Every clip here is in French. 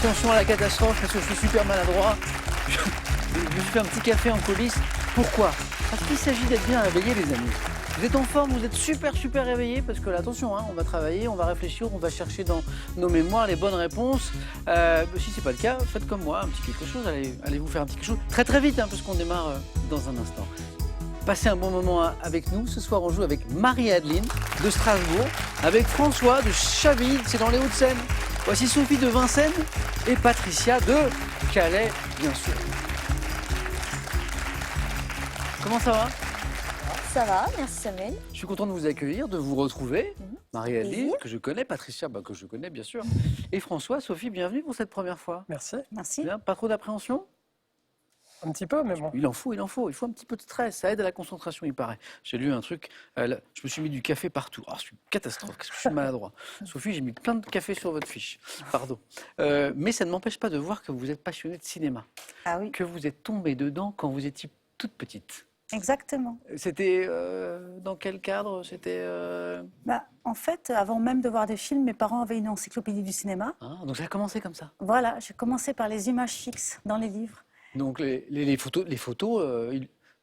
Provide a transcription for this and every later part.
Attention à la catastrophe parce que je suis super maladroit. Je me suis fait un petit café en coulisses. Pourquoi? Parce qu'il s'agit d'être bien réveillé, les amis. Vous êtes en forme, vous êtes super réveillés parce que là, attention, on va travailler, on va réfléchir, on va chercher dans nos mémoires les bonnes réponses. Si c'est pas le cas, faites comme moi, un petit quelque chose, allez vous faire un petit quelque chose très vite parce qu'on démarre dans un instant. Passez un bon moment avec nous. Ce soir, on joue avec Marie-Adeline de Strasbourg, avec François de Chaville, c'est dans les Hauts-de-Seine. Voici Sophie de Vincennes et Patricia de Calais, bien sûr. Comment ça va? Ça va, merci Samuel. Je suis content de vous accueillir, de vous retrouver. Marie-Adeline, Plaisir. que je connais, Patricia, que je connais bien sûr. Et François, Sophie, bienvenue pour cette première fois. Merci. Merci. Bien, pas trop d'appréhension? Un petit peu, mais bon. Il en faut. Il faut un petit peu de stress, ça aide à la concentration, il paraît. J'ai lu un truc, je me suis mis du café partout. Oh, c'est une catastrophe, qu'est-ce que je suis maladroit. Sophie, j'ai mis plein de café sur votre fiche, pardon. Mais ça ne m'empêche pas de voir que vous êtes passionnée de cinéma, Ah oui, que vous êtes tombée dedans quand vous étiez toute petite. exactement. C'était dans quel cadre? C'était En fait, avant même de voir des films, mes parents avaient une encyclopédie du cinéma. donc ça a commencé comme ça. Voilà, j'ai commencé par les images fixes dans les livres. Donc les photos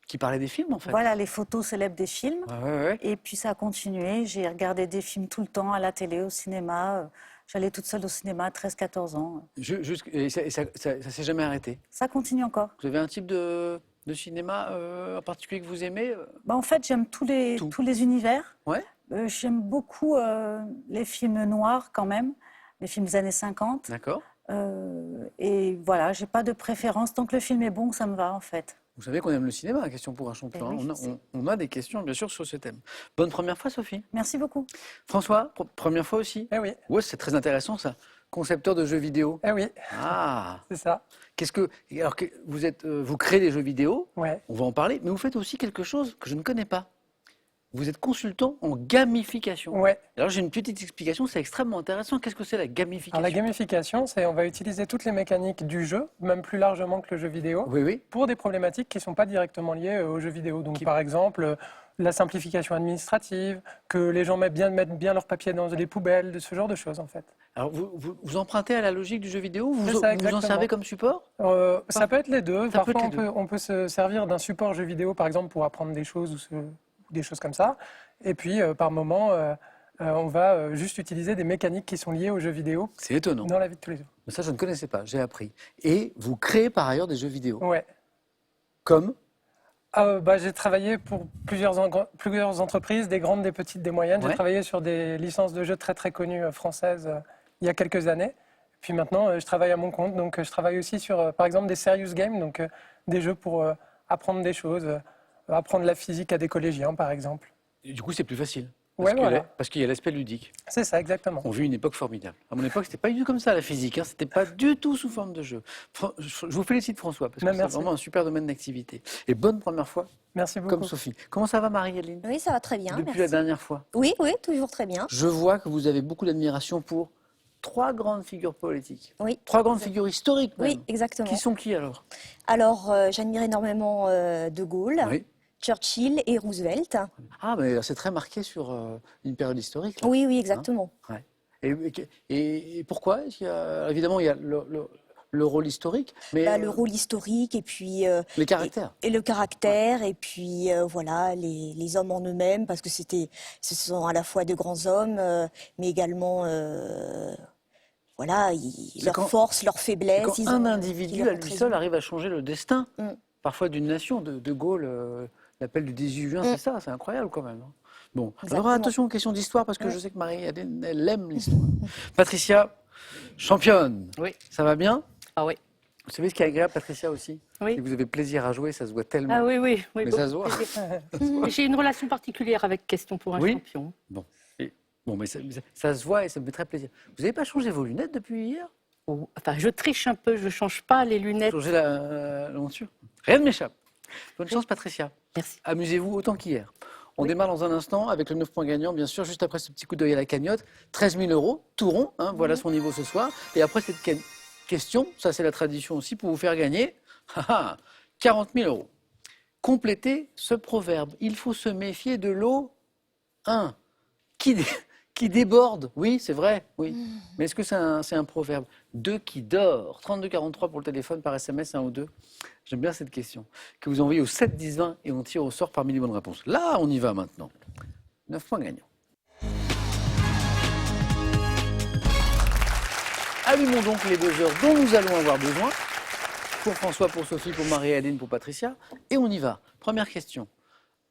qui parlaient des films en fait. Voilà, les photos célèbres des films. Ouais. Et puis ça a continué. J'ai regardé des films tout le temps, à la télé, au cinéma. J'allais toute seule au cinéma à 13-14 ans. Et ça s'est jamais arrêté. Ça continue encore. Vous avez un type de cinéma en particulier que vous aimez? En fait, j'aime tous les univers. Ouais. J'aime beaucoup les films noirs quand même, les films des années 50. D'accord. Et voilà, j'ai pas de préférence. Tant que le film est bon, ça me va en fait. Vous savez qu'on aime le cinéma, la question pour un champion. Eh oui, je On sais. on a des questions bien sûr sur ce thème. Bonne première fois Sophie. Merci beaucoup. François, première fois aussi? Eh oui, Ouais, c'est très intéressant ça. Concepteur de jeux vidéo. eh oui, Ah. c'est ça. Alors que vous créez des jeux vidéo, Ouais. on va en parler, mais vous faites aussi quelque chose que je ne connais pas. Vous êtes consultant en gamification. Ouais. Alors j'ai une petite explication, c'est extrêmement intéressant. Qu'est-ce que c'est la gamification? Alors la gamification, c'est on va utiliser toutes les mécaniques du jeu, même plus largement que le jeu vidéo, Oui. pour des problématiques qui ne sont pas directement liées au jeu vidéo. Donc par exemple, la simplification administrative, que les gens mettent bien leurs papiers dans les poubelles, de ce genre de choses en fait. Alors vous empruntez à la logique du jeu vidéo? C'est ça, Vous en exactement. servez comme support? Ça peut être les deux. Ça peut Parfois, être les deux. on peut se servir d'un support jeu vidéo, par exemple, pour apprendre des choses ou des choses comme ça. Et puis, par moment, on va juste utiliser des mécaniques qui sont liées aux jeux vidéo C'est étonnant. dans la vie de tous les jours. Mais ça, je ne connaissais pas, j'ai appris. Et vous créez par ailleurs des jeux vidéo. Ouais. Comme? J'ai travaillé pour plusieurs entreprises, des grandes, des petites, des moyennes. Ouais. J'ai travaillé sur des licences de jeux très connues françaises il y a quelques années. Puis maintenant, je travaille à mon compte. Donc, je travaille aussi sur, par exemple, des serious games, donc des jeux pour apprendre des choses, apprendre la physique à des collégiens, par exemple. Et du coup, c'est plus facile. Ouais, voilà. Parce qu'il y a l'aspect ludique. C'est ça, exactement. On vit une époque formidable. À mon époque, c'était pas du tout comme ça la physique. C'était pas du tout sous forme de jeu. Je vous félicite François parce que c'est Merci. vraiment un super domaine d'activité. Et bonne première fois, Merci beaucoup. comme Sophie. Comment ça va Marie-Adeline? Oui, ça va très bien. Depuis merci. la dernière fois. Oui, toujours très bien. Je vois que vous avez beaucoup d'admiration pour 3 grandes figures politiques. Oui. 3 grandes figures historiques même. Oui, exactement. Qui sont qui alors? Alors, j'admire énormément De Gaulle, Oui. Churchill et Roosevelt. Ah, mais c'est très marqué sur une période historique. Là. Oui, exactement. Ouais. Et pourquoi? Évidemment, il y a le rôle historique, mais Le rôle historique et puis les caractères. et le caractère et puis voilà les hommes en eux-mêmes parce que ce sont à la fois de grands hommes mais également voilà leur force, leur faiblesse. Quand un individu à lui seul arrive à changer le destin, Mm. parfois d'une nation, de Gaulle, l'appel du 18 juin, c'est ça, c'est incroyable quand même. Hein. Bon, alors attention aux questions d'histoire parce que je sais que Marie-Adeline, elle aime l'histoire. Patricia, championne. Oui. Ça va bien? Ah oui. Vous savez ce qui est agréable, Patricia aussi? Oui. Et vous avez plaisir à jouer, ça se voit tellement. Ah oui. Mais bon. ça se voit. J'ai une relation particulière avec Question pour un Oui. champion. Bon, mais ça se voit et ça me fait très plaisir. Vous n'avez pas changé vos lunettes depuis hier? Enfin, je triche un peu, je ne change pas les lunettes. Changé la monture? Rien ne m'échappe. Bonne chance, Patricia. Merci. Amusez-vous autant qu'hier. On Oui. démarre dans un instant avec le 9 points gagnant, bien sûr, juste après ce petit coup d'œil à la cagnotte. 13 000 €, tout rond, hein, voilà son niveau ce soir. Et après cette question, ça c'est la tradition aussi, pour vous faire gagner 40 000 €. Complétez ce proverbe. Il faut se méfier de l'eau 1. qui déborde. Oui, c'est vrai, oui. Mais est-ce que c'est un proverbe? 2 qui dort. 32-43 pour le téléphone, par SMS, 1 ou 2. J'aime bien cette question. Que vous envoyez au 7 10 20 et on tire au sort parmi les bonnes réponses. Là, on y va maintenant. 9 points gagnants. Allumons donc les buzzers dont nous allons avoir besoin. Pour François, pour Sophie, pour Marie-Aline, pour Patricia. Et on y va. Première question.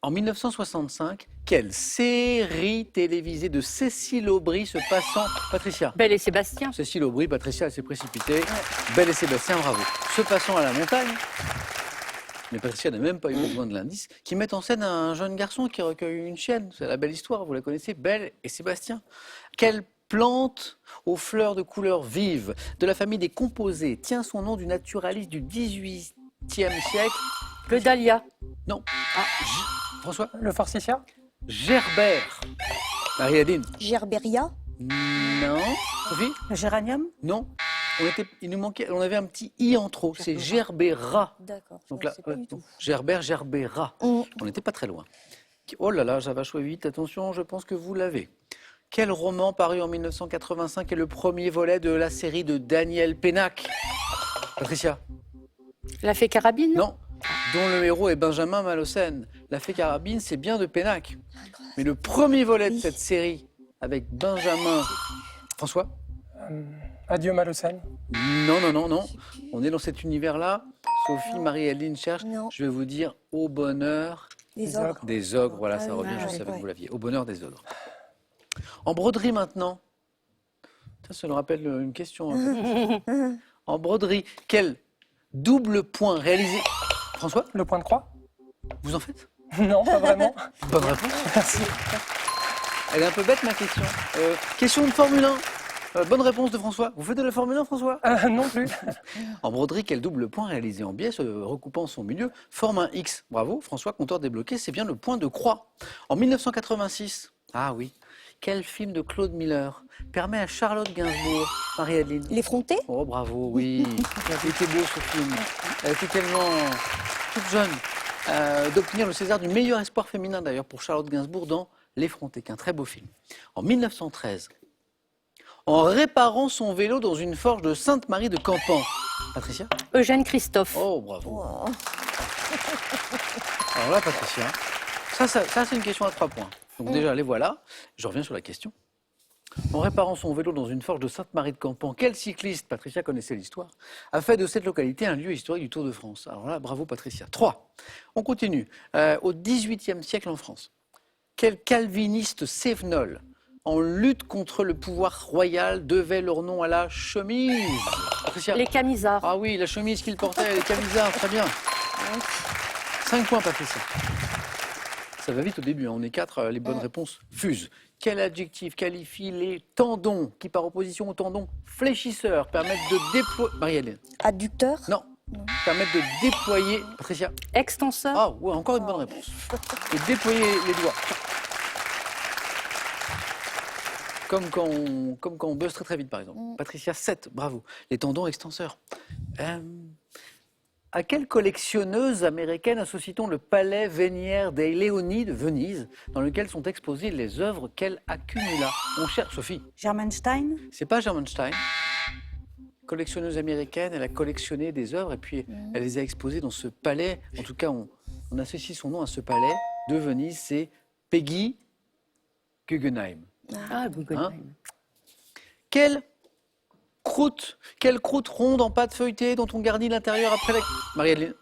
En 1965, quelle série télévisée de Cécile Aubry se passant... Patricia. Belle et Sébastien. Cécile Aubry, Patricia, elle s'est précipitée. Belle et Sébastien, bravo. Se passant à la montagne, mais Patricia n'a même pas eu besoin de l'indice, qui met en scène un jeune garçon qui recueille une chienne. C'est la belle histoire, vous la connaissez, Belle et Sébastien. Quelle plante aux fleurs de couleur vive de la famille des composés tient son nom du naturaliste du XVIIIe siècle? Le dahlia. Non. François? Le forsythia? Gerbère. Marie-Aline? Gerberia. Non. Sophie? Le géranium? Non. Il nous manquait, on avait un petit i en trop. C'est Gerbera. D'accord. Donc Je là, sais pas du tout. Gerbère, Gerbera. On n'était pas très loin. Oh là là, ça va jouer vite. Attention, je pense que vous l'avez. Quel roman paru en 1985 est le premier volet de la série de Daniel Pénac? Patricia? La fée carabine. Non. Dont le héros est Benjamin Malocène. La fée carabine, c'est bien de Pénac. Mais le premier volet de cette série avec Benjamin... François? Adieu Malocène. Non. On est dans cet univers-là. Sophie, Marie-Aline cherche. Non. Je vais vous dire Au bonheur Les ogres. des ogres. Voilà, Ah ça oui, revient, je ouais, savais ouais. que vous l'aviez. Au bonheur des ogres. En broderie maintenant. Ça nous rappelle une question. En broderie, quel double point réalisé... François, Le point de croix? vous en faites? Non, pas vraiment. Bonne réponse. Merci. Elle est un peu bête ma question. Question de Formule 1. Bonne réponse de François. Vous faites de la Formule 1, François? Non plus. En broderie, quel double point réalisé en biais, se recoupant son milieu, forme un X. Bravo, François, compteur débloqué, c'est bien le point de croix. En 1986, ah oui, quel film de Claude Miller permet à Charlotte Gainsbourg, Marie-Adeline? L'effronté. Oh bravo, oui. Il était beau ce film. Elle était tellement toute jeune. D'obtenir le César du meilleur espoir féminin d'ailleurs pour Charlotte Gainsbourg dans L'Effronté, qu'un très beau film. En 1913, en réparant son vélo dans une forge de Sainte-Marie de Campan. Patricia? Eugène Christophe. Oh bravo. Oh. Alors là, Patricia, ça c'est une question à 3 points. Donc déjà, les voilà. Je reviens sur la question. En réparant son vélo dans une forge de Sainte-Marie de Campan, quel cycliste, Patricia connaissait l'histoire, a fait de cette localité un lieu historique du Tour de France? Alors là, bravo Patricia. 3. On continue. Au XVIIIe siècle en France, quel calviniste cévenol, en lutte contre le pouvoir royal, devait leur nom à la chemise? Patricia? Les camisards. Ah oui, la chemise qu'il portait, les camisards, très bien. 5 points, Patricia. Ça va vite au début, hein. On est 4, les bonnes réponses fusent. Quel adjectif qualifie les tendons qui, par opposition aux tendons fléchisseurs, permettent de déployer... Marie-Hélène? Adducteur. Non. Permettent de déployer... Patricia? Extenseur. Ah, ouais, encore une bonne réponse. De déployer les doigts. Comme quand on buzz très très vite, par exemple. Patricia, 7, bravo. Les tendons extenseurs. À quelle collectionneuse américaine associe-t-on le palais Vénière dei Leoni de Venise, dans lequel sont exposées les œuvres qu'elle accumula? On cherche, Sophie. Germanstein? C'est pas Germanstein. Collectionneuse américaine, elle a collectionné des œuvres et puis elle les a exposées dans ce palais. En tout cas, on associe son nom à ce palais de Venise. C'est Peggy Guggenheim. Ah, Guggenheim. Quelle croûte ronde en pâte feuilletée dont on garnit l'intérieur après la... Marie-Adeline?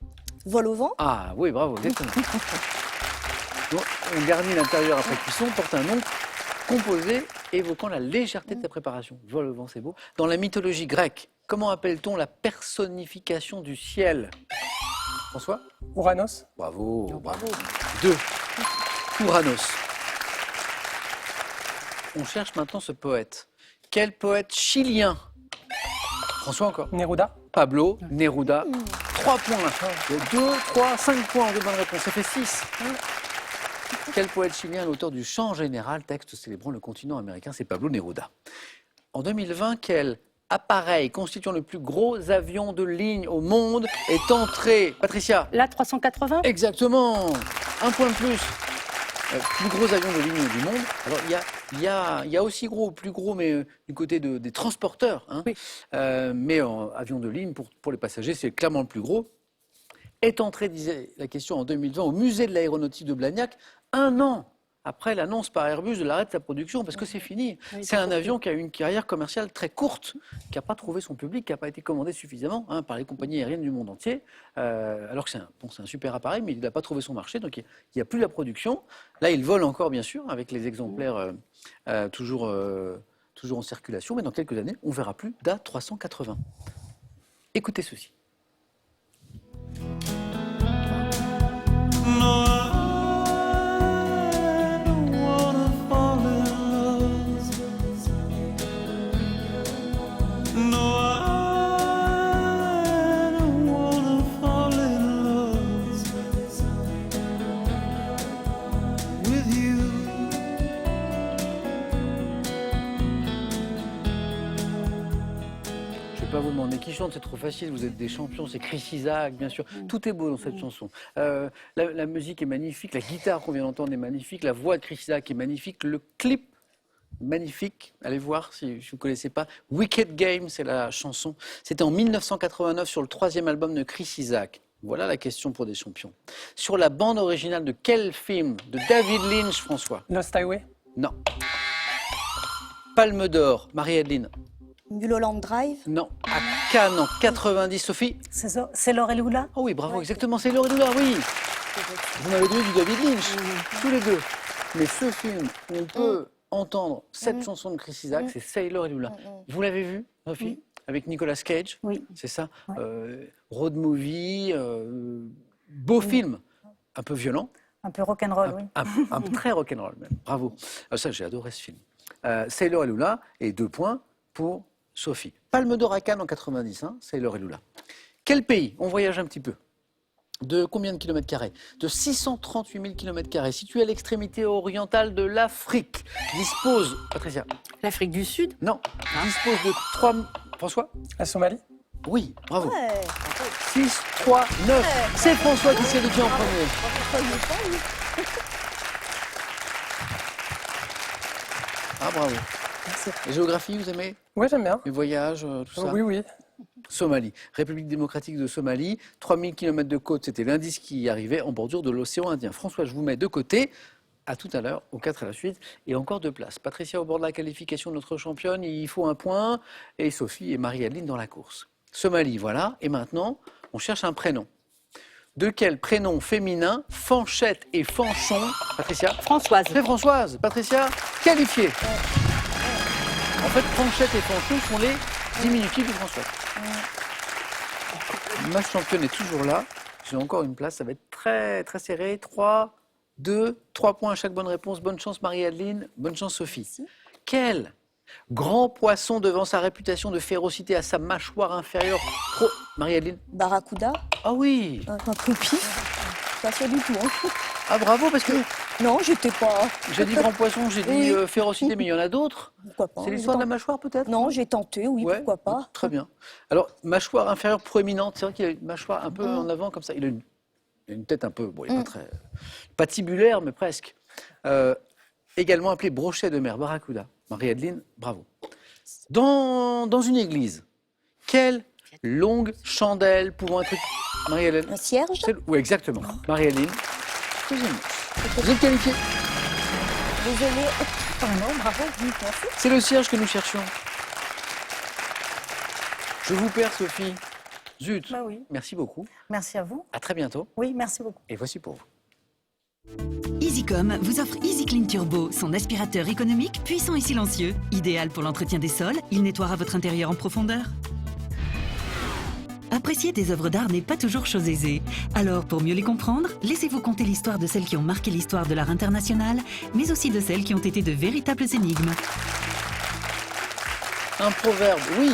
Vol au vent. Ah oui, bravo, exactement. Donc, on garnit l'intérieur après cuisson, porte un nom composé évoquant la légèreté de sa préparation. Vol au vent, c'est beau. Dans la mythologie grecque, comment appelle-t-on la personnification du ciel? François? Ouranos? Bravo, bravo. 2. Ouranos. On cherche maintenant ce poète. Quel poète chilien? François encore? Neruda? Pablo Neruda. 3 points. 2, 3, 5 points de bonne réponse. Ça fait 6. Quel poète chilien est l'auteur du Chant général, texte célébrant le continent américain? C'est Pablo Neruda. En 2020, quel appareil constituant le plus gros avion de ligne au monde est entré? Patricia? L'A380. Exactement. 1 point de plus. Plus gros avion de ligne du monde. Alors, il y a il y a aussi gros, plus gros, mais du côté des transporteurs. Hein. Oui. Mais en avion de ligne, pour les passagers, c'est clairement le plus gros. Est entré, disait la question, en 2020 au musée de l'aéronautique de Blagnac, 1 an après l'annonce par Airbus de l'arrêt de sa production, parce que c'est fini. Oui, C'est un avion qui a eu une carrière commerciale très courte, qui n'a pas trouvé son public, qui n'a pas été commandé suffisamment par les compagnies aériennes du monde entier, alors que c'est un super appareil, mais il n'a pas trouvé son marché, donc il n'y a plus la production. Là, il vole encore, bien sûr, avec les exemplaires toujours en circulation, mais dans quelques années, on ne verra plus d'A380. Écoutez ceci. No, I don't wanna fall in love. No, I don't wanna fall in love with you. Je ne vais pas vous demander qui chante, c'est trop facile, vous êtes des champions, c'est Chris Isaak, bien sûr. Tout est beau dans cette chanson. La musique est magnifique, la guitare qu'on vient d'entendre est magnifique, la voix de Chris Isaak est magnifique, le clip magnifique. Allez voir si vous ne connaissez pas. Wicked Game, c'est la chanson. C'était en 1989 sur le 3e album de Chris Isaak. Voilà la question pour des champions. Sur la bande originale de quel film de David Lynch, François? Lost Highway. Non. Palme d'or, Marie-Adeline? Mulholland Drive. Non. À Cannes en 90, Sophie? C'est Laurel Hula. Oh oui, bravo, exactement, c'est Laurel Hula, oui. Vous m'avez donné du David Lynch, tous les deux. Mais ce film, on peut entendre cette chanson de Chris Isaak, c'est Sailor et Lula. Vous l'avez vu, Sophie? Avec Nicolas Cage, Oui. c'est ça? Ouais. Road movie, beau film, un peu violent, Un peu rock'n'roll, oui. un très rock'n'roll même. Bravo. Ça, j'ai adoré ce film. Sailor et Lula, et 2 points pour Sophie. Palme d'or à Cannes en 90, hein, Sailor et Lula. Quel pays? On voyage un petit peu. De combien de kilomètres carrés? De 638 000 kilomètres carrés, situé à l'extrémité orientale de l'Afrique. Dispose, Patricia? L'Afrique du Sud. Non. Dispose de 3... François? La Somalie. Oui, bravo. Ouais. 6, 3, 9. C'est François qui s'est dit en premier. Ah, bravo. La géographie, vous aimez? Oui, j'aime bien. Les voyages, tout ça? Oui, oui. Somalie, République démocratique de Somalie, 3000 km de côte, c'était l'indice qui y arrivait en bordure de l'océan Indien. François, je vous mets de côté. À tout à l'heure, au 4 à la suite, et encore 2 places. Patricia au bord de la qualification, notre championne, il faut 1 point, et Sophie et Marie-Adeline dans la course. Somalie, voilà, et maintenant, on cherche un prénom. De quel prénom féminin, Fanchette et Fanchon, Patricia? Françoise. C'est Françoise. Patricia, qualifiée. En fait, Fanchette et Fanchon sont les diminutifs de Françoise. Ma championne est toujours là. J'ai encore une place, ça va être très, très serré. 3 points à chaque bonne réponse. Bonne chance Marie-Adeline, bonne chance Sophie. Quel grand poisson devant sa réputation de férocité à sa mâchoire inférieure Marie-Adeline? Barracuda. Ah oui. Un coup de pif. Pas sûr du tout. Hein. Ah bravo, parce que Non, j'étais pas. j'ai dit grand poisson, j'ai dit férocité, mais il y en a d'autres. Pourquoi pas? C'est l'histoire de la mâchoire peut-être? Non, j'ai tenté, oui, Ouais, pourquoi pas. Très bien. Alors, mâchoire inférieure proéminente, c'est vrai qu'il a une mâchoire un peu en avant comme ça. Il a une tête un peu, bon, il n'est pas très patibulaire, mais presque. Également appelé brochet de mer, barracuda. Marie-Adeline, bravo. Dans une église, quelle longue chandelle pouvant être... Marie-Adeline? Un cierge. Oui, exactement. Marie-Adeline, deuxième manche. Vous êtes qualifiée. Désolée. Oh non, bravo, oui, merci. C'est le cierge que nous cherchions. Je vous perds, Sophie. Zut. Bah oui. Merci beaucoup. Merci à vous. À très bientôt. Oui, merci beaucoup. Et voici pour vous. EasyCom vous offre EasyClean Turbo, son aspirateur économique, puissant et silencieux. Idéal pour l'entretien des sols, il nettoiera votre intérieur en profondeur. Apprécier des œuvres d'art n'est pas toujours chose aisée. Alors, pour mieux les comprendre, laissez-vous conter l'histoire de celles qui ont marqué l'histoire de l'art international, mais aussi de celles qui ont été de véritables énigmes. Un proverbe, oui,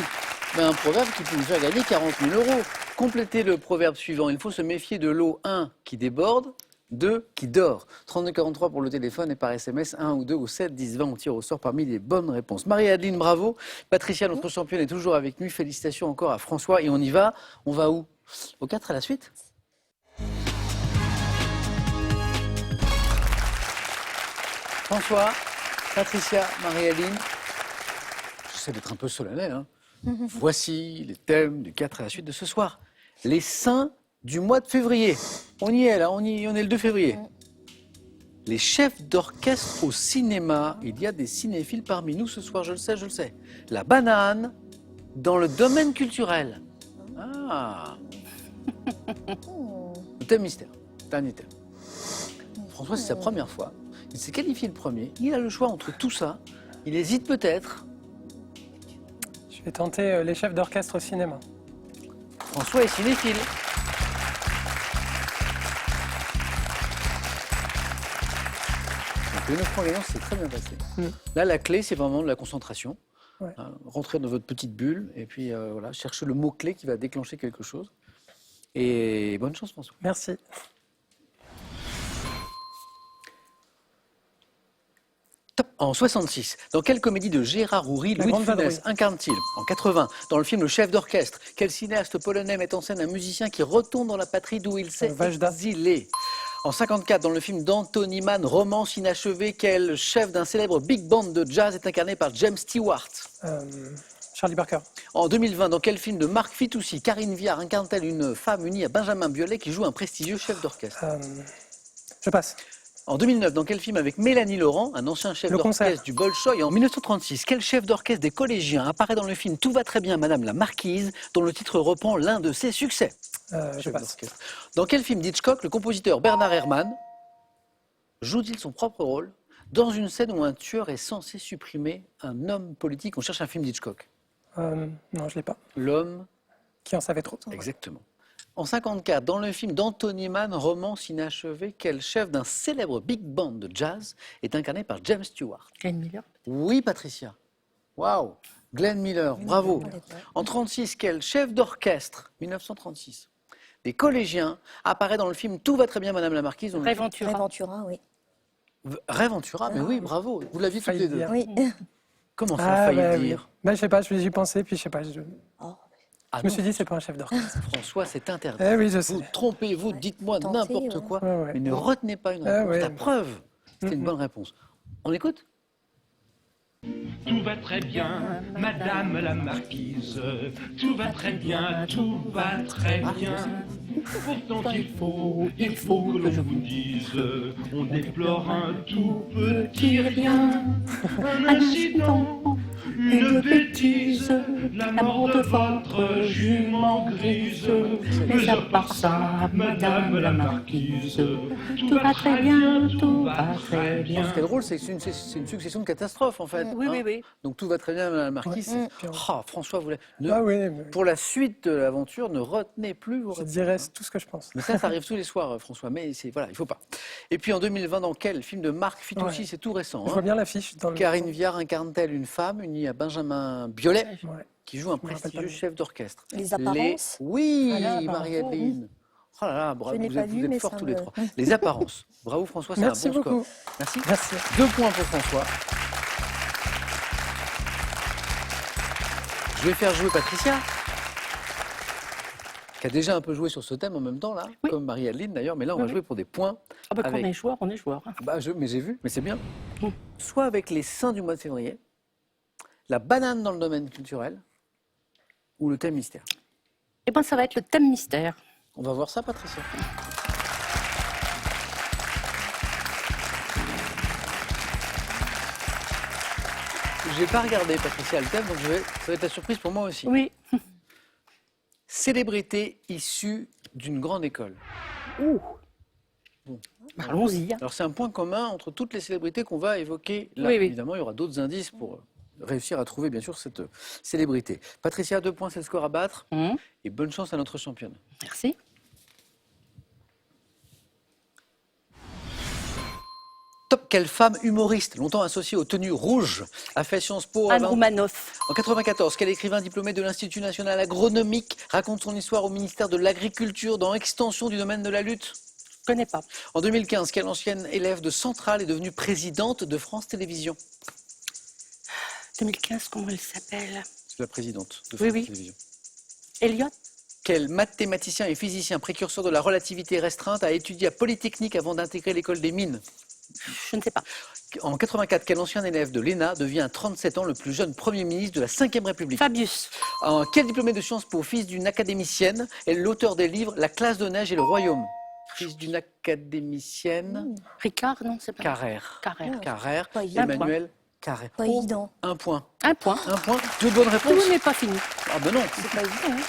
mais un proverbe qui peut vous faire gagner 40 000 €. Complétez le proverbe suivant. Il faut se méfier de l'eau 1 qui déborde, 2 qui dort. 3243 pour le téléphone et par SMS 1 ou 2 ou 7 10 20. On tire au sort parmi les bonnes réponses. Marie-Adeline, bravo. Patricia, notre championne, est toujours avec nous. Félicitations encore à François. Et on y va. On va où? Au 4 à la suite. François, Patricia, Marie-Aline, j'essaie d'être un peu solennel, hein. Voici les thèmes du 4 et la suite de ce soir. Les saints du mois de février. On y est là, on est le 2 février. Les chefs d'orchestre au cinéma. Il y a des cinéphiles parmi nous ce soir, je le sais, je le sais. La banane dans le domaine culturel. Ah. Le thème mystère, dernier thème. François, c'est sa première fois. Il s'est qualifié le premier. Il a le choix entre tout ça. Il hésite peut-être. Je vais tenter les chefs d'orchestre au cinéma. François est cinéphile. Donc, le 9 points gagnants, c'est très bien passé. Là, la clé, c'est vraiment de la concentration. Ouais. Hein, rentrer dans votre petite bulle et puis voilà, chercher le mot-clé qui va déclencher quelque chose. Et bonne chance, François. Merci. Top. En 66, dans quelle comédie de Gérard Houry La Louis de Grande Funès Vadrouille. incarne-t-il? En 80, dans le film Le Chef d'orchestre, quel cinéaste polonais met en scène un musicien qui retourne dans la patrie d'où il s'est Vajda. exilé? En 54, dans le film d'Anthony Mann, Romance inachevée, quel chef d'un célèbre big band de jazz est incarné par James Stewart? Charlie Parker. En 2020, dans quel film de Marc Fitoussi, Karine Viard incarne-t-elle une femme unie à Benjamin Biolay qui joue un prestigieux chef d'orchestre? Je passe. En 2009, dans quel film avec Mélanie Laurent, un ancien chef Le d'orchestre Concert. du Bolchoï? En 1936, quel chef d'orchestre des collégiens apparaît dans le film Tout va très bien, Madame la Marquise, dont le titre reprend l'un de ses succès? Je Chef passe. d'orchestre. Dans quel film d'Hitchcock, le compositeur Bernard Herrmann joue-t-il son propre rôle dans une scène où un tueur est censé supprimer un homme politique? On cherche un film d'Hitchcock. Non, je ne l'ai pas. L'homme, Qui en savait trop? exactement. En 54, dans le film d'Anthony Mann, Romance inachevée, quel chef d'un célèbre big band de jazz est incarné par James Stewart? Glenn Miller. Oui, Patricia. Waouh. Glenn Miller, bravo. En 36, quel chef d'orchestre, 1936, des collégiens apparaît dans le film Tout va très bien, Madame la Marquise? dont le Ray film- Ventura. Ray Ventura, oui. Ray Ventura, mais oui, bravo. Vous l'aviez toutes les deux. dire. Oui. Comment ça, a failli bah, le oui. dire? Bah, je sais pas, j'y pensais, puis je sais pas. Je Oh, Ah me non, suis dit, c'est pas un chef d'orchestre. François, c'est interdit. Eh oui, je sais. Vous trompez-vous, dites-moi Tentez, n'importe ouais. quoi, Ouais, ouais. mais ne retenez pas une Ah réponse. ouais. La preuve, c'était une bonne réponse. On écoute? Tout va très bien, Madame la Marquise. Tout va très bien, tout va très bien. Pourtant il faut que l'on vous dise, on déplore un tout petit rien. Un incident, une bêtise, la mort de votre jument grise. Mais à part ça, Madame la Marquise, tout va très bien, tout va très bien. Ce qui est drôle, c'est que c'est une succession de catastrophes, en fait. Oui, hein. oui, oui. Donc tout va très bien, Madame la Marquise. Ah, François, Ah oui, mais pour la suite de l'aventure, ne retenez plus vos je réponses. dirais tout ce que je pense. Mais ça arrive tous les soirs, François. Mais voilà, il faut pas. Et puis en 2020, dans quel film de Marc Fitoussi? Ouais. C'est tout récent. Je vois bien l'affiche dans le. Karine Viard incarne-t-elle une femme unie à Benjamin Biolay Ouais. qui joue un me rappelle prestigieux pas le nom. chef d'orchestre? Les apparences. Oui, Ah là, Marie-Adeline. Oh là là, bravo, Je n'ai vous pas êtes, vu, vous êtes mais forts ça tous les me- trois. Les apparences. Bravo François, c'est Merci un bon beaucoup. score. Merci. Merci. 2 points pour François. Je vais faire jouer Patricia, qui a déjà un peu joué sur ce thème en même temps, là, Oui. comme Marie-Adeline d'ailleurs, mais là on va Oui, jouer pour des points. Ah bah, quand Avec- on est joueur, on est joueur. Mais j'ai vu, mais c'est bien. Mm. Soit avec les saints du mois de février, la banane dans le domaine culturel, ou le thème mystère. Eh bien, ça va être le thème mystère. On va voir ça, Patricia. Je n'ai pas regardé, Patricia, le thème, donc ça va être la surprise pour moi aussi. Oui. Célébrité issue d'une grande école. Ouh. Bon. Allons-y. Hein. Alors c'est un point commun entre toutes les célébrités qu'on va évoquer là. Oui, oui. Évidemment, il y aura d'autres indices pour réussir à trouver, bien sûr, cette célébrité. Patricia, 2 points, c'est le score à battre. Hum, Et bonne chance à notre championne. Merci. Top, quelle femme humoriste, longtemps associée aux tenues rouges, a fait Sciences Po Anne avant- Roumanoff. En 94, quel écrivain diplômé de l'Institut national agronomique raconte son histoire au ministère de l'Agriculture dans Extension du domaine de la lutte? Je connais pas. En 2015, quelle ancienne élève de Centrale est devenue présidente de France Télévisions? 2015, comment elle s'appelle? C'est la présidente de Oui, France oui. Télévisions. Elliot? Quel mathématicien et physicien précurseur de la relativité restreinte a étudié à Polytechnique avant d'intégrer l'école des mines? Je ne sais pas. En 84, quel ancien élève de l'ENA devient à 37 ans le plus jeune Premier ministre de la Ve République? Fabius. Quel diplômé de Sciences Po, fils d'une académicienne, est l'auteur des livres La classe de neige et le royaume? Fils d'une académicienne, Ricard, non, c'est pas. Carrère. Carrère. Carrère, Pas évident. Emmanuel Carrère. Pas évident. Un point. Un point. Un point. Deux bonnes Tout réponses. n'est pas fini. Ah ben non. C'est pas évident. Hein.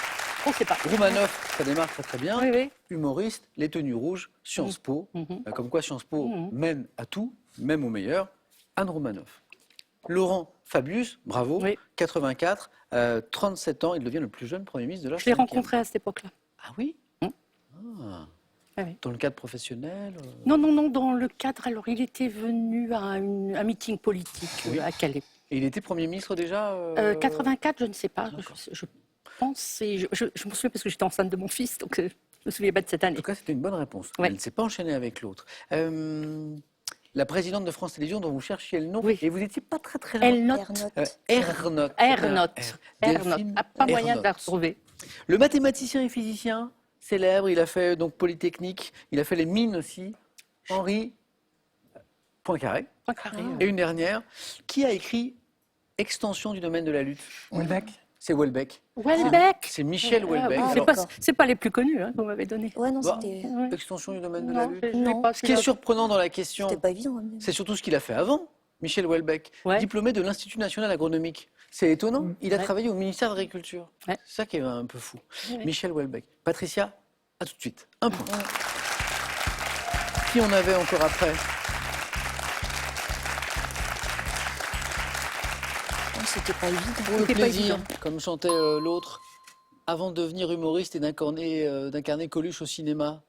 On ne sait pas. Roumanoff, ça démarre très très bien. Oui, oui. Humoriste, les tenues rouges, Sciences Po. Comme quoi Sciences Po mène à tout, même au meilleur. Anne Roumanoff. Laurent Fabius, bravo. Oui. 84, 37 ans, il devient le plus jeune Premier ministre de la Je l'ai Ve. rencontré à cette époque-là. Ah oui Mm. Ah. Ah oui. Dans le cadre professionnel Non, non, non, dans le cadre, alors il était venu à un meeting politique Oui. à Calais. Et il était Premier ministre déjà 84, je ne sais pas. D'accord. Je pense, et je me souviens parce que j'étais enceinte de mon fils, donc je me souviens pas de cette En année. tout cas, c'était une bonne réponse. Ouais. Elle ne s'est pas enchaînée avec l'autre. La présidente de France Télévisions, dont vous cherchiez le nom, Oui. et vous n'étiez pas très très loin. Elle note. Ernotte. Ernotte. Ernotte. Delphine Ah, pas moyen de la Ernotte. retrouver. Le mathématicien et physicien célèbre, il a fait donc Polytechnique, il a fait les mines aussi. Henri Poincaré. Poincaré. Et une dernière, qui a écrit Extension du domaine de la lutte? Welbeck. C'est Houellebecq. Welbeck. C'est Michel Houellebecq. Ah, C'est Alors, pas les plus connus que vous m'avez donné. Ouais, non, Bah, c'était Ouais. Extension du domaine de la Non, lutte. je l'ai Non. pas. Ce qui est surprenant dans la question, c'était pas évident. Hein. c'est surtout ce qu'il a fait avant, Michel Houellebecq, Ouais. diplômé de l'Institut national agronomique. C'est étonnant, il a Ouais. travaillé au ministère de l'Agriculture. Ouais. C'est ça qui est un peu fou. Ouais. Michel Houellebecq. Patricia, à tout de suite. Un point. Qui on avait encore après? Oh, c'était pas évident. Pour le C'était pas plaisir, évident. comme chantait l'autre, avant de devenir humoriste et d'incarner Coluche au cinéma,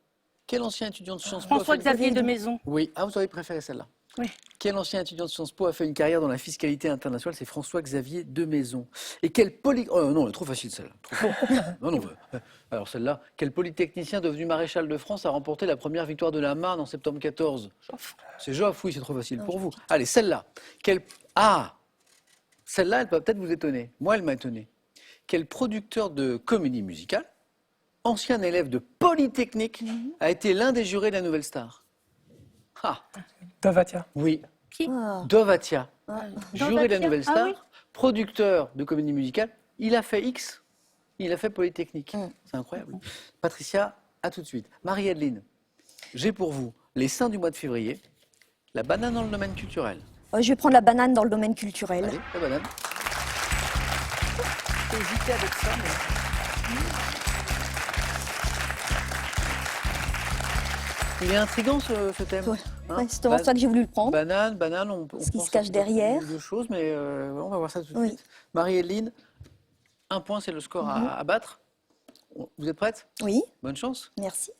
quel ancien étudiant de Sciences Po a fait François-Xavier de Maison. Oui, ah, vous avez préféré celle-là. Oui. Quel ancien étudiant de Sciences Po a fait une carrière dans la fiscalité internationale? C'est François-Xavier de Maison. Et quel Oh non, elle est trop facile celle-là. Trop non, non. Alors celle-là, quel polytechnicien devenu maréchal de France a remporté la première victoire de la Marne en septembre 14? C'est Joffre, oui, c'est trop facile pour vous. Allez, celle-là. Celle-là, elle peut peut-être vous étonner. Moi, elle m'a étonné. Quel producteur de comédie musicale, ancien élève de Polytechnique, a été l'un des jurés de la Nouvelle Star? Ah, Dovatia. oui. Qui Ah. Dovatia, juré de la Dovatia, Nouvelle ah Star, oui. producteur de comédie musicale, il a fait X, il a fait Polytechnique. C'est incroyable. Patricia, à tout de suite. Marie-Adeline, j'ai pour vous les seins du mois de février, la banane dans le domaine culturel. Je vais prendre la banane dans le domaine culturel. Allez, la banane. J'ai hésité avec ça, mais... Il est intriguant ce thème. Ouais. Hein Ouais, c'est pour ça que j'ai voulu le prendre. Banane, on Ce qui pense se cache à derrière. deux choses, mais on va voir ça tout de Oui. suite. Marie-Hélène, un point, c'est le score à battre. Vous êtes prête? Oui, Bonne chance. merci.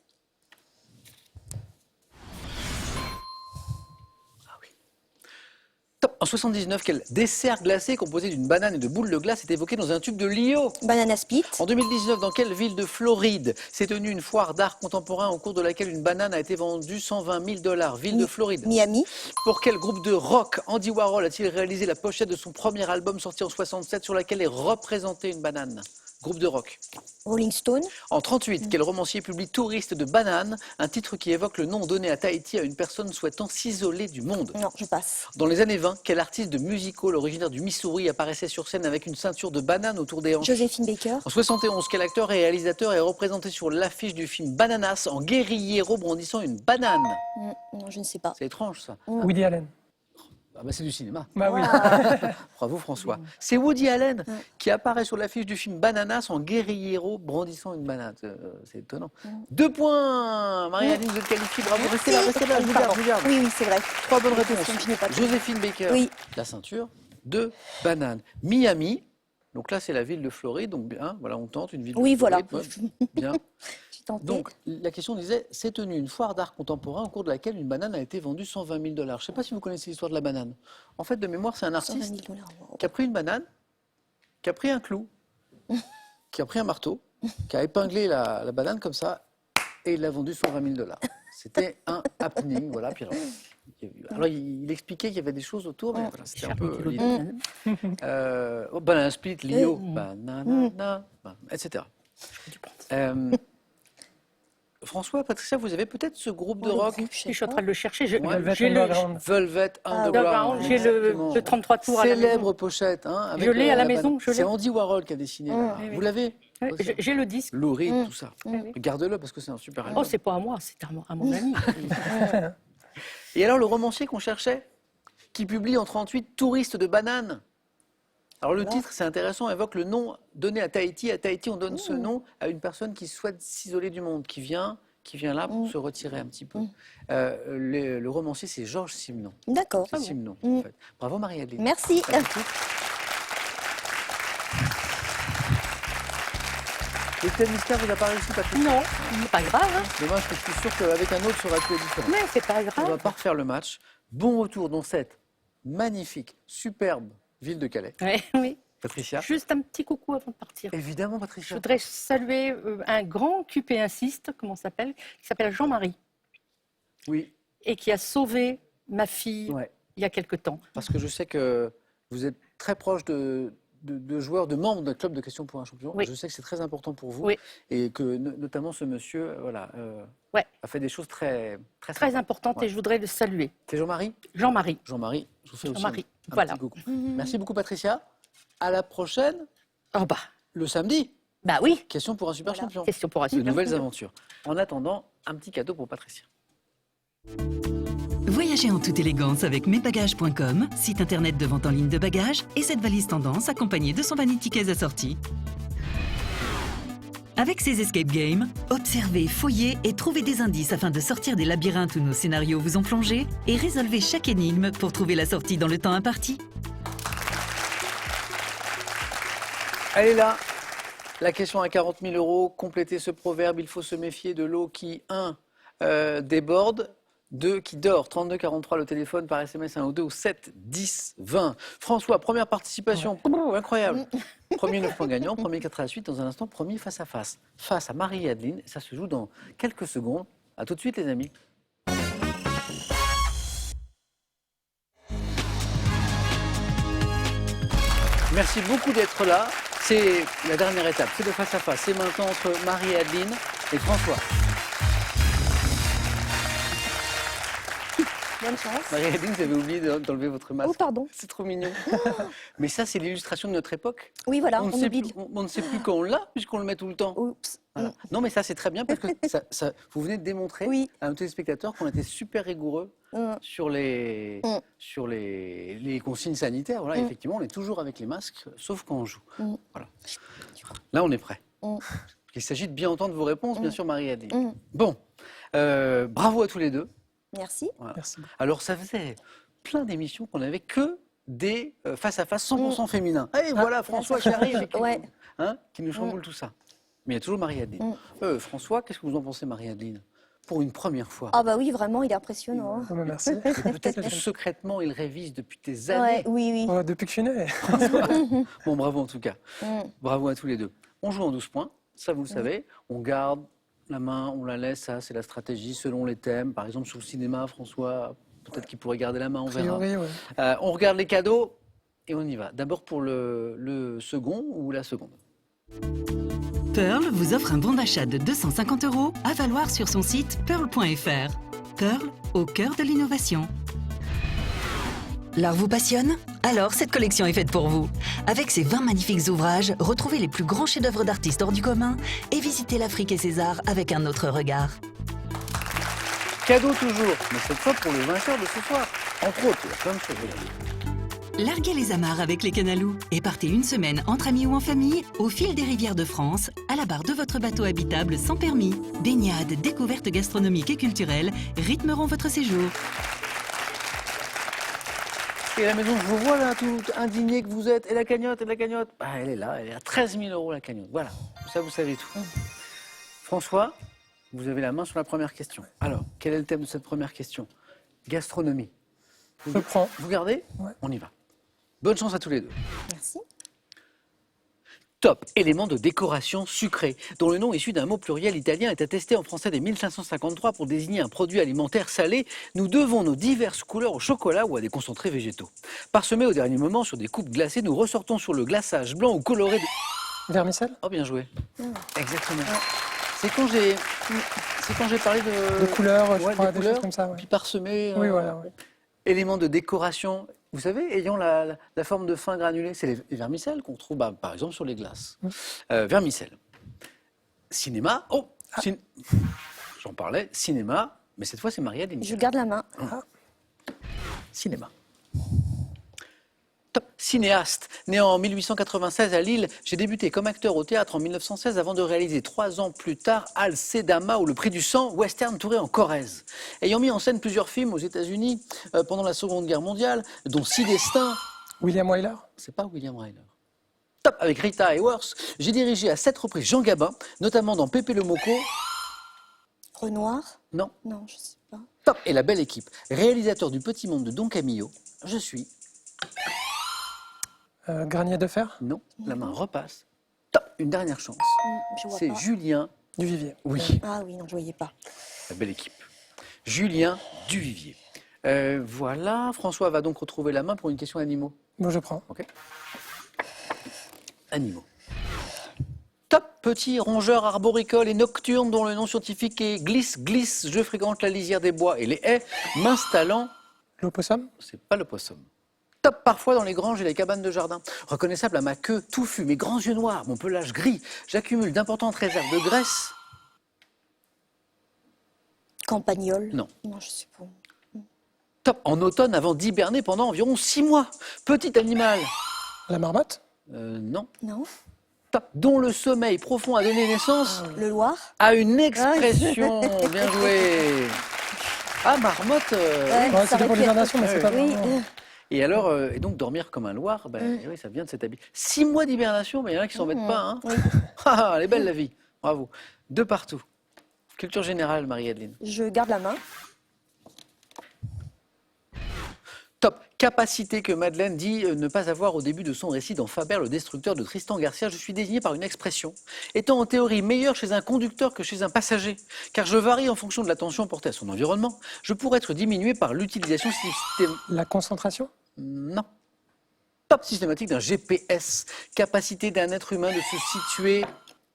Top. En 79, quel dessert glacé composé d'une banane et de boules de glace est évoqué dans un tube de Lio? Banana split. En 2019, dans quelle ville de Floride s'est tenue une foire d'art contemporain au cours de laquelle une banane a été vendue 120 000 $? Ville de Floride. Miami. Pour quel groupe de rock Andy Warhol a-t-il réalisé la pochette de son premier album sorti en 67 sur laquelle est représentée une banane? Groupe de rock. Rolling Stone. En 38, quel romancier publie Touriste de banane, un titre qui évoque le nom donné à Tahiti à une personne souhaitant s'isoler du monde? Non, je passe. Dans les années 20, quel artiste de music hall originaire du Missouri apparaissait sur scène avec une ceinture de banane autour des hanches? Joséphine Baker. En 71, quel acteur et réalisateur est représenté sur l'affiche du film Bananas en guérillero brandissant une banane? Non, je ne sais pas. C'est étrange ça. Woody Allen. Ah bah c'est du cinéma. Bah oui. Bravo François. C'est Woody Allen qui apparaît sur l'affiche du film Bananas en guérillero brandissant une banane. C'est étonnant. 2 points. Marie-Aline, vous êtes qualifiée. Bravo. Restez là, restez là. Je vous garde, je vous garde. Oui, oui, c'est vrai. 3 bonnes Des réponses. questions que je n'ai pas. Joséphine Baker, Oui. la ceinture. 2 bananes. Miami. Donc là, c'est la ville de Floride. Donc bien, voilà, on tente une ville de Oui, voilà. Floride. Ouais, bien. J'ai tenté. Donc, la question disait, s'est tenue une foire d'art contemporain au cours de laquelle une banane a été vendue 120 000 $. Je ne sais pas si vous connaissez l'histoire de la banane. En fait, de mémoire, c'est un 120 artiste 000 $. Wow. qui a pris une banane, qui a pris un clou, qui a pris un marteau, qui a épinglé la banane comme ça, et il l'a vendue 120 000 $. C'était un happening, voilà. Puis alors, il expliquait qu'il y avait des choses autour, mais voilà, c'était un peu... banana split, Lio, banana, etc. François, Patricia, vous avez peut-être ce groupe de Oh, le rock groupe, Je suis en train de le chercher. Ouais, Velvet J'ai le, Underground. Velvet Underground. j'ai exactement. le 33 tours à la Célèbre maison. pochette. Hein, avec Je l'ai à la banane. maison, je C'est l'ai. Andy Warhol qui a dessiné. là. Oui, oui. Vous l'avez Ouais, j'ai le disque. Lou Reed, Mm. tout ça. Mm. Garde-le parce que c'est un super album. Oh, c'est pas à moi, c'est à mon ami. Et alors, le romancier qu'on cherchait, qui publie en 38 Touristes de bananes. Alors, le titre, c'est intéressant, évoque le nom donné à Tahiti. À Tahiti, on donne ce nom à une personne qui souhaite s'isoler du monde, qui vient là pour se retirer un petit peu. Le romancier, c'est Georges Simenon. D'accord. C'est Simenon, Mm. en fait. Bravo, Marie-Adeline. Merci. Le thème mystère vous a pas réussi, Patrick? Non, c'est pas grave. Hein. Dommage que je suis sûr qu'avec un autre, ça aurait pu être différent. Mais c'est pas On va grave. pas refaire le match. Bon retour dans cette magnifique, superbe ville de Calais. Ouais, oui. Patricia? Juste un petit coucou avant de partir. Évidemment, Je Patricia. voudrais saluer un grand QP1-siste, comment ça s'appelle, qui s'appelle Jean-Marie, Oui, et qui a sauvé ma fille ouais. il y a quelque temps. Parce que je sais que vous êtes très proche de joueurs, de membres d'un club de questions pour un champion. Oui. Je sais que c'est très important pour vous. Oui. Et que notamment ce monsieur Ouais. a fait des choses très Très sympas. importante, Ouais. et je voudrais le saluer. C'est Jean-Marie? Jean-Marie. Jean-Marie, je vous fais aussi Jean-Marie, un voilà. petit coucou. Merci beaucoup, Patricia. À la prochaine, Oh bah, le samedi. bah oui, Question pour un super Voilà. champion. question pour un De super nouvelles champion. aventures. En attendant, un petit cadeau pour Patricia. Voyagez en toute élégance avec mesbagages.com, site internet de vente en ligne de bagages, et cette valise tendance accompagnée de son vanity case assorti. Avec ces escape games, observez, fouillez et trouvez des indices afin de sortir des labyrinthes où nos scénarios vous ont plongé et résolvez chaque énigme pour trouver la sortie dans le temps imparti. Elle est là. La question à 40 000 euros. Complétez ce proverbe. Il faut se méfier de l'eau qui, 1, déborde, 2, qui dort. 32 43, le téléphone par SMS 1 ou 2 ou 7 10 20. François, première participation. Incroyable. Premier 9 points gagnant, premier 4 à la suite. Dans un instant, premier face à face. Face à Marie-Adeline. Ça se joue dans quelques secondes. À tout de suite, les amis. Merci beaucoup d'être là. C'est la dernière étape, c'est le face-à-face. C'est maintenant entre Marie-Adeline et François. Bonne chance. Marie-Adeline, vous avez oublié d'enlever votre masque. Oh, pardon. C'est trop mignon. Mais ça, c'est l'illustration de notre époque. Oui, voilà, on, on ne sait oublie. plus, on ne sait plus quand on l'a, puisqu'on le met tout le temps. Oups. Voilà. Non, mais ça, c'est très bien, parce que vous venez de démontrer Oui. à nos téléspectateurs qu'on était super rigoureux sur les consignes sanitaires. Voilà, effectivement, on est toujours avec les masques, sauf quand on joue. Voilà. Là, on est prêt. Il s'agit de bien entendre vos réponses, bien sûr, Marie-Adeline. Bon, bravo à tous les deux. Merci. Voilà. Merci. Alors, ça faisait plein d'émissions qu'on n'avait que des face-à-face 100% féminins. Et voilà, François qui arrive et qui, Ouais. qui nous chamboule tout ça. Mais il y a toujours Marie-Adeline. François, qu'est-ce que vous en pensez, Marie-Adeline? Pour une première fois. Ah bah oui, vraiment, il est impressionnant. Oh, bah, merci. Et peut-être que secrètement, il révise depuis des Ouais, années. oui, oui. Oh, depuis que je suis né. Bon, bravo en tout cas. Bravo à tous les deux. On joue en 12 points, ça vous le savez. On garde la main, on la laisse, ça c'est la stratégie selon les thèmes. Par exemple, sur le cinéma, François, peut-être qu'il pourrait garder la main, on A verra. priori, ouais. On regarde les cadeaux et on y va. D'abord pour le second ou la seconde. Pearl vous offre un bon d'achat de 250 € à valoir sur son site pearl.fr. Pearl, au cœur de l'innovation. L'art vous passionne? Alors cette collection est faite pour vous. Avec ses 20 magnifiques ouvrages, retrouvez les plus grands chefs-d'œuvre d'artistes hors du commun et visitez l'Afrique et ses arts avec un autre regard. Cadeau toujours, mais cette fois pour le vainqueur de ce soir. Entre autres, il y a plein de choses. Larguez les amarres avec les canalous et partez une semaine entre amis ou en famille au fil des rivières de France, à la barre de votre bateau habitable sans permis. Baignades, découvertes gastronomiques et culturelles rythmeront votre séjour. Et à la maison, je vous vois là, tout indigné que vous êtes. Et la cagnotte, bah, elle est là, elle est à 13 000 € la cagnotte. Voilà, ça vous savez tout. François, vous avez la main sur la première question. Alors, quel est le thème de cette première question? Gastronomie. Je prends. Vous gardez? Ouais. On y va. Bonne chance à tous les deux. Merci. Top, élément de décoration sucré, dont le nom issu d'un mot pluriel italien est attesté en français dès 1553 pour désigner un produit alimentaire salé. Nous devons nos diverses couleurs au chocolat ou à des concentrés végétaux. Parsemés au dernier moment sur des coupes glacées, nous ressortons sur le glaçage blanc ou coloré. Vermicelle? Oh, bien joué. Exactement. C'est quand j'ai parlé de... Des couleurs, je Ouais, crois, des des couleurs, choses comme ça. Ouais. puis parsemé, Oui, voilà. Ouais. éléments de décoration, vous savez, ayant la forme de fin granulé, c'est les vermicelles qu'on trouve par exemple sur les glaces. Vermicelles. Cinéma, j'en parlais, cinéma, mais cette fois c'est Marie-Adeline. Je garde la main. Cinéma. Top. Cinéaste. Né en 1896 à Lille, j'ai débuté comme acteur au théâtre en 1916 avant de réaliser 3 ans plus tard Al-Cédama ou Le Prix du Sang, western touré en Corrèze. Ayant mis en scène plusieurs films aux États-Unis pendant la Seconde Guerre mondiale, dont 6 destins. William Wyler. C'est pas William Wyler. Top. Avec Rita Hayworth, j'ai dirigé à 7 reprises Jean Gabin, notamment dans Pépé le Moco. Renoir? Non. Non, je sais pas. Top. Et La Belle Équipe. Réalisateur du Petit Monde de Don Camillo. Je suis. Granier de fer. Non. La main repasse. Top. Une dernière chance. Je vois C'est pas. Julien. Duvivier. Oui. Ah oui, non, je voyais pas. La Belle Équipe. Julien Duvivier. Voilà. François va donc retrouver la main pour une question animaux. Bon, je prends. Ok. Animaux. Top. Petit rongeur arboricole et nocturne dont le nom scientifique est glisse. Je fréquente la lisière des bois et les haies, m'installant. L'opossum. C'est pas le possum. Top. Parfois dans les granges et les cabanes de jardin. Reconnaissable à ma queue touffue, mes grands yeux noirs, mon pelage gris. J'accumule d'importantes réserves de graisse. Campagnol? Non. Non, je sais pas. Top. En automne avant d'hiberner pendant environ 6 mois. Petit animal. La marmotte. Non. Non. Top. Dont le sommeil profond a donné naissance Le Loir? à une expression. Bien joué. Ah, marmotte. Ouais, Ouais, ça c'était pour aurait pu être- l'hivernation, mais c'est pas Oui. vraiment. Et alors, et donc dormir comme un loir, oui, ça vient de cet habit. 6 mois d'hibernation, mais il y en a qui s'en mettent pas. Hein. Oui. Ah, elle est belle la vie. Bravo. De partout. Culture générale, Marie-Adeline. Je garde la main. Top. Capacité que Madeleine dit ne pas avoir au début de son récit dans Faber, le destructeur de Tristan Garcia. Je suis désigné par une expression étant en théorie meilleur chez un conducteur que chez un passager, car je varie en fonction de l'attention portée à son environnement. Je pourrais être diminué par l'utilisation La concentration. Non. Top systématique d'un GPS. Capacité d'un être humain de se situer.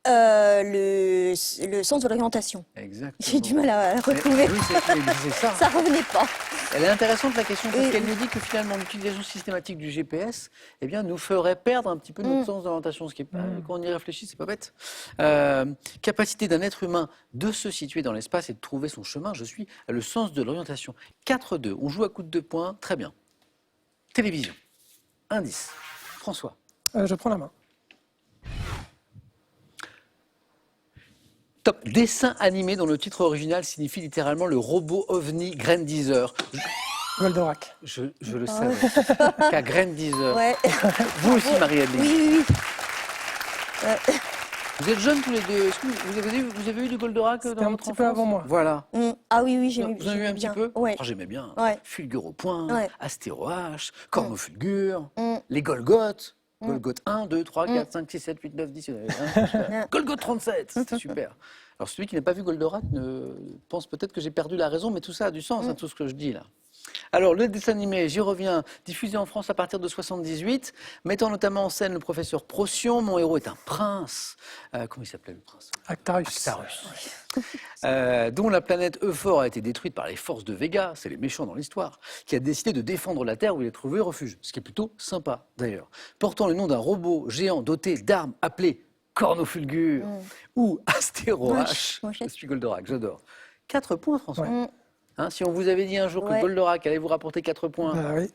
Le sens de l'orientation. Exactement. J'ai du mal à retrouver. Oui, c'est ça. Ça revenait pas. Elle est intéressante la question parce Oui. qu'elle nous dit que finalement l'utilisation systématique du GPS eh bien, nous ferait perdre un petit peu notre sens d'orientation, ce qui est pas, quand on y réfléchit, c'est pas bête. Capacité d'un être humain de se situer dans l'espace et de trouver son chemin, je suis le sens de l'orientation. 4-2, on joue à coups de 2 points, très bien. Télévision, indice. François. Je prends la main. Top. Dessin animé dont le titre original signifie littéralement le robot ovni Grandizer. Goldorak. Je le savais. Qu'à Grandizer. Ouais. Vous aussi, Marie-Adeline. Oui. Vous êtes jeunes tous les deux. Est-ce que vous avez eu du Goldorak C'était dans un votre petit peu enfance avant moi. Voilà. Ah oui, j'ai Vous en avez eu un petit bien. peu Ouais. Oh, j'aimais bien. Ouais. Fulgure au point, Ouais. Astéro H, Cornofulgure, Mm. les Golgoth. Golgoth 1, 2, 3, 4, 5, 6, 7, 8, 9, 10. Golgoth 37, c'était super. Alors celui qui n'a pas vu Goldorak pense peut-être que j'ai perdu la raison, mais tout ça a du sens, tout ce que je dis là. Alors le dessin animé, j'y reviens, diffusé en France à partir de 78, mettant notamment en scène le professeur Procyon. Mon héros est un prince. Comment il s'appelait le prince? Actarus. Actarus. Dont la planète Euphor a été détruite par les forces de Vega, c'est les méchants dans l'histoire, qui a décidé de défendre la Terre où il a trouvé refuge, ce qui est plutôt sympa d'ailleurs. Portant le nom d'un robot géant doté d'armes appelé Cornofulgure ou Astéro H. Ouais. Je suis Goldorak, j'adore. 4 points, François. Ouais. Hein, si on vous avait dit un jour que Ouais. Goldorak allait vous rapporter 4 points Bah oui.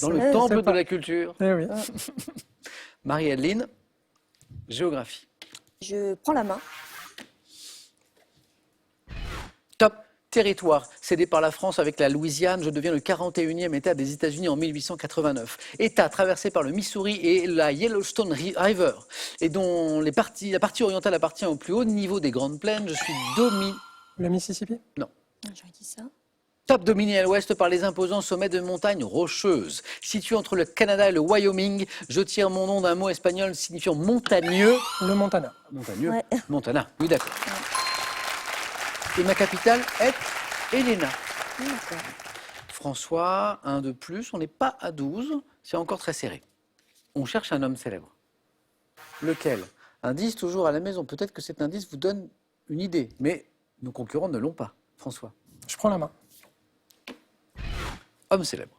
dans le C'est temple de pas- la culture, Eh oui. Marie-Adeline, géographie. Je prends la main. Top. Territoire cédé par la France avec la Louisiane, je deviens le 41e État des États-Unis en 1889. État traversé par le Missouri et la Yellowstone River, et dont la partie orientale appartient au plus haut niveau des Grandes Plaines. Je suis Le Mississippi. J'aurais dit ça. Top dominé à l'ouest par les imposants sommets de montagnes rocheuses. Situé entre le Canada et le Wyoming, je tire mon nom d'un mot espagnol signifiant montagneux. Le Montana. Montagneux. Ouais. Montana, oui d'accord. Et ma capitale est Helena. D'accord. François, un de plus, on n'est pas à 12, c'est encore très serré. On cherche un homme célèbre. Lequel? Indice toujours à la maison, peut-être que cet indice vous donne une idée, mais nos concurrents ne l'ont pas. François. Je prends la main. Homme célèbre.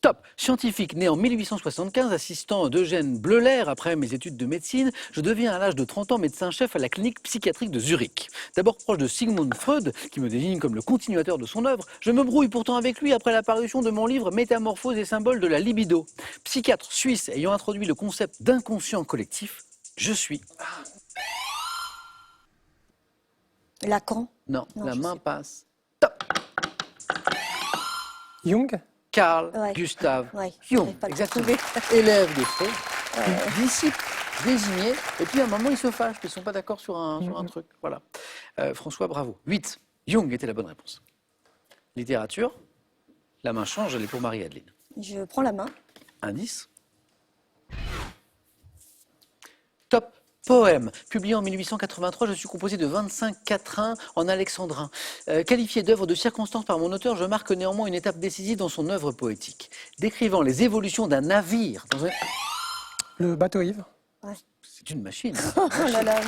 Top. Scientifique né en 1875, assistant d'Eugène Bleuler après mes études de médecine, je deviens à l'âge de 30 ans médecin-chef à la clinique psychiatrique de Zurich. D'abord proche de Sigmund Freud, qui me désigne comme le continuateur de son œuvre, je me brouille pourtant avec lui après la parution de mon livre Métamorphose et symboles de la libido. Psychiatre suisse ayant introduit le concept d'inconscient collectif, je suis... Lacan. Non, Non, la je main sais passe. Top. Jung. Carl Ouais. Gustav Ouais, Jung, j'arrive pas à le exactement. trouver. Élève de Freud, disciple désigné, et puis à un moment ils se fâchent, ils ne sont pas d'accord sur un truc. Voilà. François, bravo. 8. Jung était la bonne réponse. Littérature, la main change, elle est pour Marie-Adeline. Je prends la main. Indice. Top. Poème. Publié en 1883, je suis composé de 25 quatrains en alexandrin. Qualifié d'œuvre de circonstance par mon auteur, je marque néanmoins une étape décisive dans son œuvre poétique. Décrivant les évolutions d'un navire dans un... Le bateau ivre. C'est une machine. Oh là là.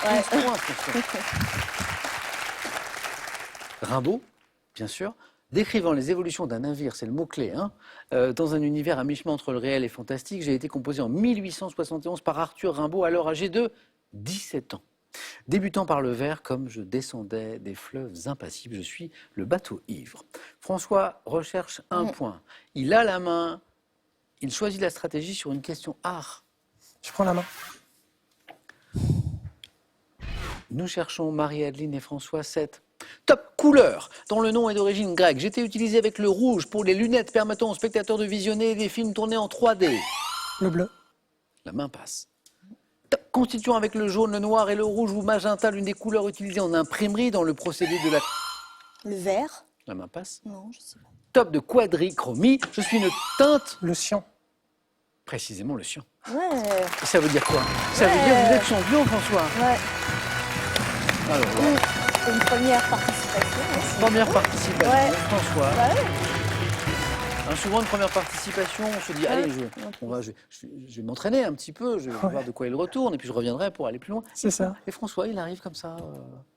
15 points, François. Rimbaud, bien sûr. Décrivant les évolutions d'un navire, c'est le mot-clé, hein, dans un univers à mi-chemin entre le réel et fantastique, j'ai été composé en 1871 par Arthur Rimbaud, alors âgé de 17 ans. Débutant par le vers, comme je descendais des fleuves impassibles, je suis le bateau ivre. François recherche un point. Il a la main, il choisit la stratégie sur une question art. Je prends la main. Nous cherchons Marie-Adeline et François 7. Top. Couleur, dont le nom est d'origine grecque. J'étais utilisé avec le rouge pour les lunettes permettant aux spectateurs de visionner des films tournés en 3D. Le bleu. La main passe. Top. Constituant avec le jaune, le noir et le rouge ou magenta l'une des couleurs utilisées en imprimerie dans le procédé de la... Le vert. La main passe. Non, je sais pas. Top de quadrichromie, je suis une teinte... Le cyan. Précisément le cyan. Ouais. Et ça veut dire quoi? Ça veut dire que vous êtes champion, François. Ouais. Alors, voilà. C'est une première participation. Aussi. Première participation, Ouais. François. Bah ouais. Souvent, une première participation, on se dit, allez, je vais m'entraîner un petit peu, je vais voir de quoi il retourne, et puis je reviendrai pour aller plus loin. C'est ça. Et François, il arrive comme ça.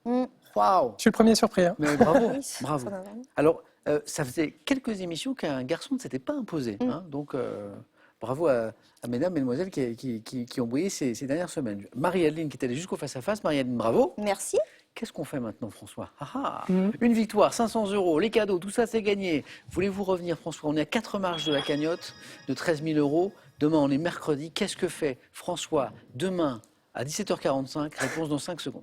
Mm. Waouh! Je suis le premier surpris. Hein. Mais bravo, Oui, bravo. ça va vraiment. Alors, ça faisait quelques émissions qu'un garçon ne s'était pas imposé. Hein, donc, bravo à mesdames, mesdemoiselles qui ont brillé ces dernières semaines. Marie-Adeline qui est allée jusqu'au face-à-face. Marie-Adeline, bravo. Merci. Qu'est-ce qu'on fait maintenant, François? Une victoire, 500 €, les cadeaux, tout ça c'est gagné. Voulez-vous revenir, François? On est à 4 marches de la cagnotte de 13 000 €. Demain, on est mercredi. Qu'est-ce que fait François demain à 17h45? Réponse dans 5 secondes.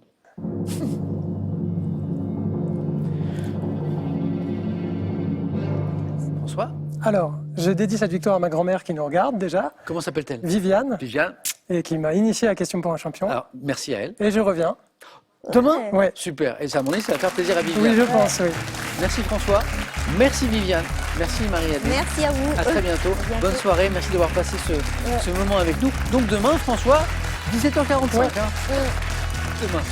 François, Alors, je dédie cette victoire à ma grand-mère qui nous regarde déjà, comment s'appelle-t-elle? Viviane, Viviane. et qui m'a initié à la question pour un champion. Alors, merci à elle. Et je reviens. Demain? Ouais. Super. Et ça, à mon avis, ça va faire plaisir à Viviane. Oui, je pense, oui. Merci François. Merci Viviane. Merci Marie-Adeline. Merci à vous. À très bientôt. bientôt. Bonne soirée. Merci d'avoir passé ce moment avec nous. Donc demain, François, 17h45. Ouais. Hein. Demain.